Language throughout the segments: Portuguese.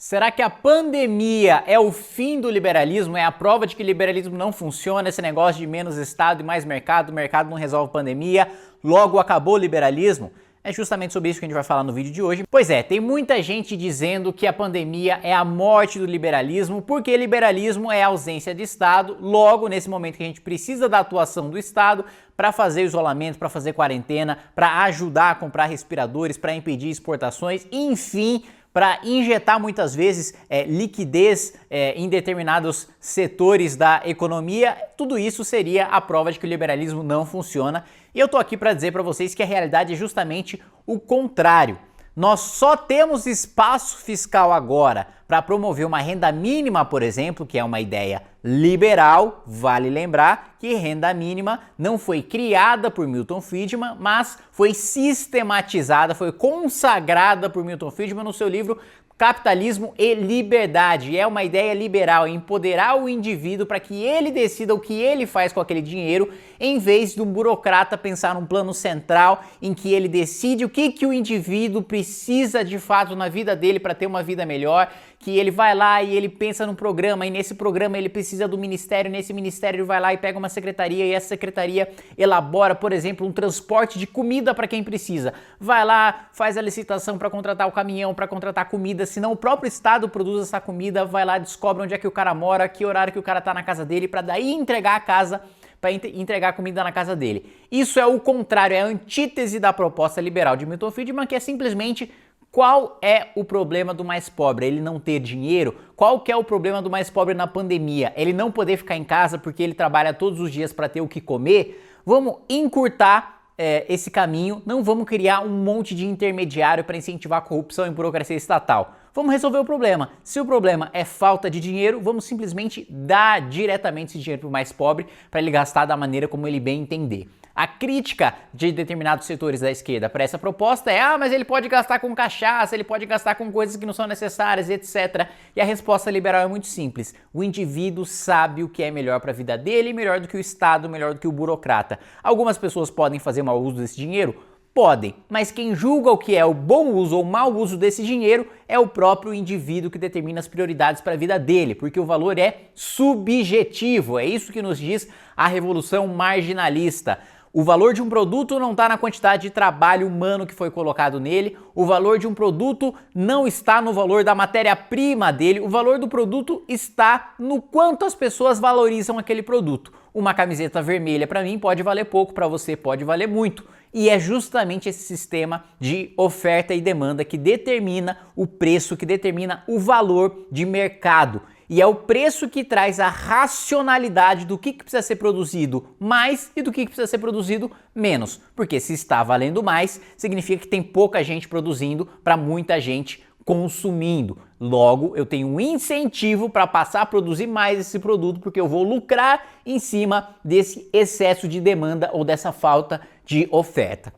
Será que a pandemia é o fim do liberalismo? É a prova de que o liberalismo não funciona? Esse negócio de menos Estado e mais mercado, o mercado não resolve a pandemia, logo acabou o liberalismo? É justamente sobre isso que a gente vai falar no vídeo de hoje. Pois é, tem muita gente dizendo que a pandemia é a morte do liberalismo, porque liberalismo é ausência de Estado, logo nesse momento que a gente precisa da atuação do Estado para fazer isolamento, para fazer quarentena, para ajudar a comprar respiradores, para impedir exportações, enfim, para injetar muitas vezes liquidez em determinados setores da economia, tudo isso seria a prova de que o liberalismo não funciona. E eu tô aqui para dizer para vocês que a realidade é justamente o contrário. Nós só temos espaço fiscal agora para promover uma renda mínima, por exemplo, que é uma ideia liberal. Vale lembrar que renda mínima não foi criada por Milton Friedman, mas foi sistematizada, foi consagrada por Milton Friedman no seu livro Capitalismo e Liberdade. É uma ideia liberal, empoderar o indivíduo para que ele decida o que ele faz com aquele dinheiro, em vez de um burocrata pensar num plano central em que ele decide o que o indivíduo precisa de fato na vida dele para ter uma vida melhor, que ele vai lá e ele pensa num programa, e nesse programa ele precisa do ministério, nesse ministério ele vai lá e pega uma secretaria, e essa secretaria elabora, por exemplo, um transporte de comida para quem precisa. Vai lá, faz a licitação para contratar o caminhão, para contratar comida, senão o próprio Estado produz essa comida, vai lá, descobre onde é que o cara mora, que horário que o cara tá na casa dele, para daí entregar a casa, para entregar a comida na casa dele. Isso é o contrário, é a antítese da proposta liberal de Milton Friedman, que é simplesmente: qual é o problema do mais pobre? Ele não ter dinheiro? Qual que é o problema do mais pobre na pandemia? Ele não poder ficar em casa porque ele trabalha todos os dias para ter o que comer? Vamos encurtar esse caminho, não vamos criar um monte de intermediário para incentivar a corrupção e burocracia estatal. Vamos resolver o problema. Se o problema é falta de dinheiro, vamos simplesmente dar diretamente esse dinheiro para o mais pobre para ele gastar da maneira como ele bem entender. A crítica de determinados setores da esquerda para essa proposta é: mas ele pode gastar com cachaça, ele pode gastar com coisas que não são necessárias, etc. E a resposta liberal é muito simples. O indivíduo sabe o que é melhor para a vida dele, melhor do que o Estado, melhor do que o burocrata. Algumas pessoas podem fazer mau uso desse dinheiro? Podem, mas quem julga o que é o bom uso ou mau uso desse dinheiro é o próprio indivíduo que determina as prioridades para a vida dele, porque o valor é subjetivo. É isso que nos diz a revolução marginalista. O valor de um produto não está na quantidade de trabalho humano que foi colocado nele, o valor de um produto não está no valor da matéria-prima dele, o valor do produto está no quanto as pessoas valorizam aquele produto. Uma camiseta vermelha para mim pode valer pouco, para você pode valer muito. E é justamente esse sistema de oferta e demanda que determina o preço, que determina o valor de mercado. E é o preço que traz a racionalidade do que precisa ser produzido mais e do que precisa ser produzido menos. Porque se está valendo mais, significa que tem pouca gente produzindo para muita gente consumindo. Logo, eu tenho um incentivo para passar a produzir mais esse produto, porque eu vou lucrar em cima desse excesso de demanda ou dessa falta de oferta.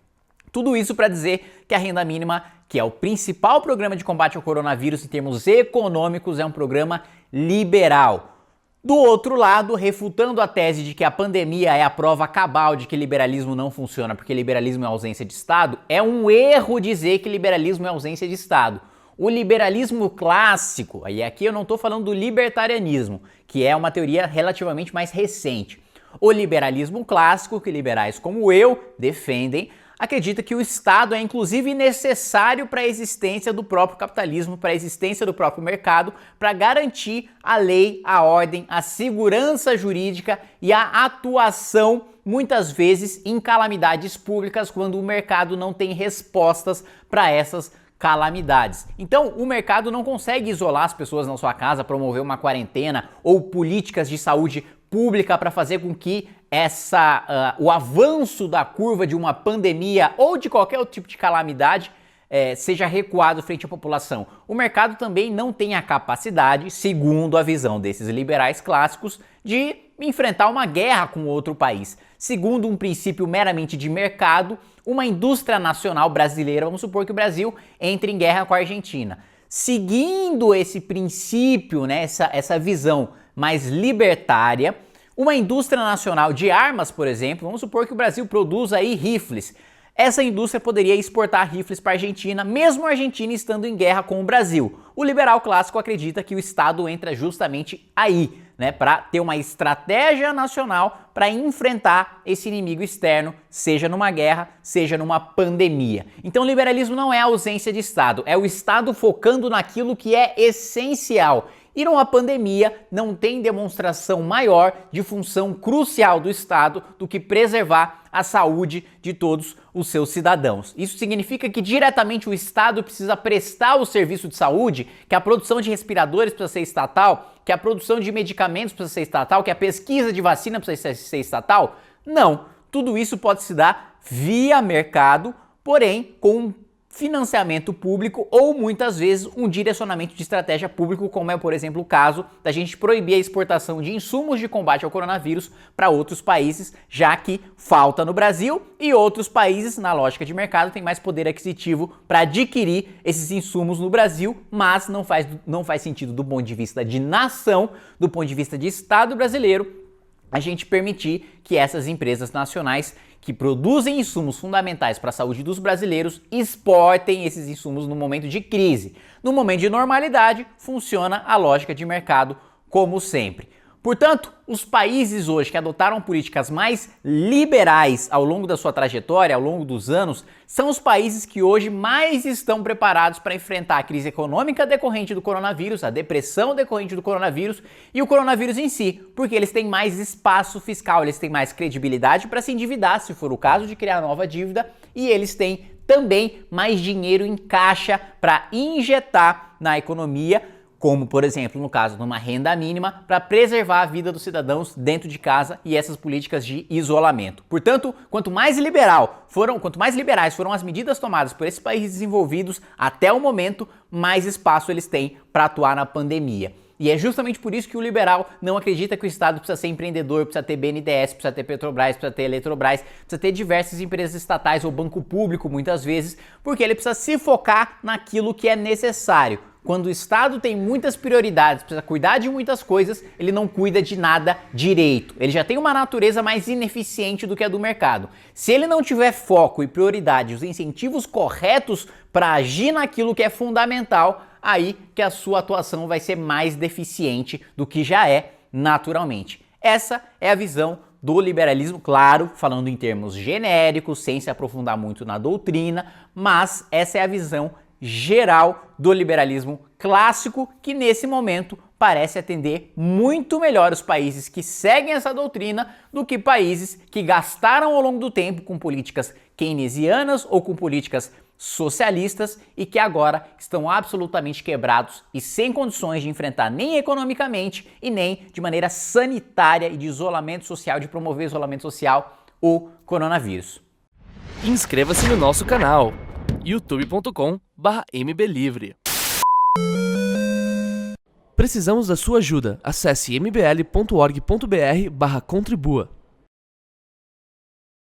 Tudo isso para dizer que a renda mínima, que é o principal programa de combate ao coronavírus em termos econômicos, é um programa liberal. Do outro lado, refutando a tese de que a pandemia é a prova cabal de que liberalismo não funciona porque liberalismo é ausência de Estado, é um erro dizer que liberalismo é ausência de Estado. O liberalismo clássico, e aqui eu não estou falando do libertarianismo, que é uma teoria relativamente mais recente. O liberalismo clássico, que liberais como eu defendem, acredita que o Estado é inclusive necessário para a existência do próprio capitalismo, para a existência do próprio mercado, para garantir a lei, a ordem, a segurança jurídica e a atuação, muitas vezes, em calamidades públicas, quando o mercado não tem respostas para essas calamidades. Então, o mercado não consegue isolar as pessoas na sua casa, promover uma quarentena ou políticas de saúde pública para fazer com que o avanço da curva de uma pandemia ou de qualquer outro tipo de calamidade seja recuado frente à população. O mercado também não tem a capacidade, segundo a visão desses liberais clássicos, de enfrentar uma guerra com outro país. Segundo um princípio meramente de mercado, uma indústria nacional brasileira, vamos supor que o Brasil entre em guerra com a Argentina. Seguindo esse princípio, né, essa visão mais libertária, uma indústria nacional de armas, por exemplo, vamos supor que o Brasil produza aí rifles. essa indústria poderia exportar rifles para a Argentina, mesmo a Argentina estando em guerra com o Brasil. O liberal clássico acredita que o Estado entra justamente aí, para ter uma estratégia nacional para enfrentar esse inimigo externo, seja numa guerra, seja numa pandemia. Então o liberalismo não é a ausência de Estado, é o Estado focando naquilo que é essencial. E numa pandemia não tem demonstração maior de função crucial do Estado do que preservar a saúde de todos os seus cidadãos. Isso significa que diretamente o Estado precisa prestar o serviço de saúde, que a produção de respiradores precisa ser estatal, que a produção de medicamentos precisa ser estatal, que a pesquisa de vacina precisa ser estatal? Não. Tudo isso pode se dar via mercado, porém com financiamento público ou muitas vezes um direcionamento de estratégia público, como é, por exemplo, o caso da gente proibir a exportação de insumos de combate ao coronavírus para outros países, já que falta no Brasil e outros países, na lógica de mercado, têm mais poder aquisitivo para adquirir esses insumos no Brasil, mas não faz sentido do ponto de vista de nação, do ponto de vista de Estado brasileiro, a gente permitir que essas empresas nacionais que produzem insumos fundamentais para a saúde dos brasileiros exportem esses insumos no momento de crise. No momento de normalidade, funciona a lógica de mercado como sempre. Portanto, os países hoje que adotaram políticas mais liberais ao longo da sua trajetória, ao longo dos anos, são os países que hoje mais estão preparados para enfrentar a crise econômica decorrente do coronavírus, a depressão decorrente do coronavírus e o coronavírus em si, porque eles têm mais espaço fiscal, eles têm mais credibilidade para se endividar, se for o caso de criar nova dívida, e eles têm também mais dinheiro em caixa para injetar na economia, como, por exemplo, no caso de uma renda mínima, para preservar a vida dos cidadãos dentro de casa e essas políticas de isolamento. Portanto, quanto mais liberais foram as medidas tomadas por esses países desenvolvidos até o momento, mais espaço eles têm para atuar na pandemia. E é justamente por isso que o liberal não acredita que o Estado precisa ser empreendedor, precisa ter BNDES, precisa ter Petrobras, precisa ter Eletrobras, precisa ter diversas empresas estatais ou banco público muitas vezes, porque ele precisa se focar naquilo que é necessário. Quando o Estado tem muitas prioridades, precisa cuidar de muitas coisas, ele não cuida de nada direito. Ele já tem uma natureza mais ineficiente do que a do mercado. Se ele não tiver foco e prioridade, os incentivos corretos para agir naquilo que é fundamental, aí que a sua atuação vai ser mais deficiente do que já é naturalmente. Essa é a visão do liberalismo, claro, falando em termos genéricos, sem se aprofundar muito na doutrina, mas essa é a visão geral do liberalismo clássico, que nesse momento parece atender muito melhor os países que seguem essa doutrina do que países que gastaram ao longo do tempo com políticas keynesianas ou com políticas socialistas e que agora estão absolutamente quebrados e sem condições de enfrentar nem economicamente e nem de maneira sanitária e de isolamento social, de promover isolamento social, o coronavírus. Inscreva-se no nosso canal youtube.com/mblivre. Precisamos da sua ajuda. Acesse mbl.org.br/contribua.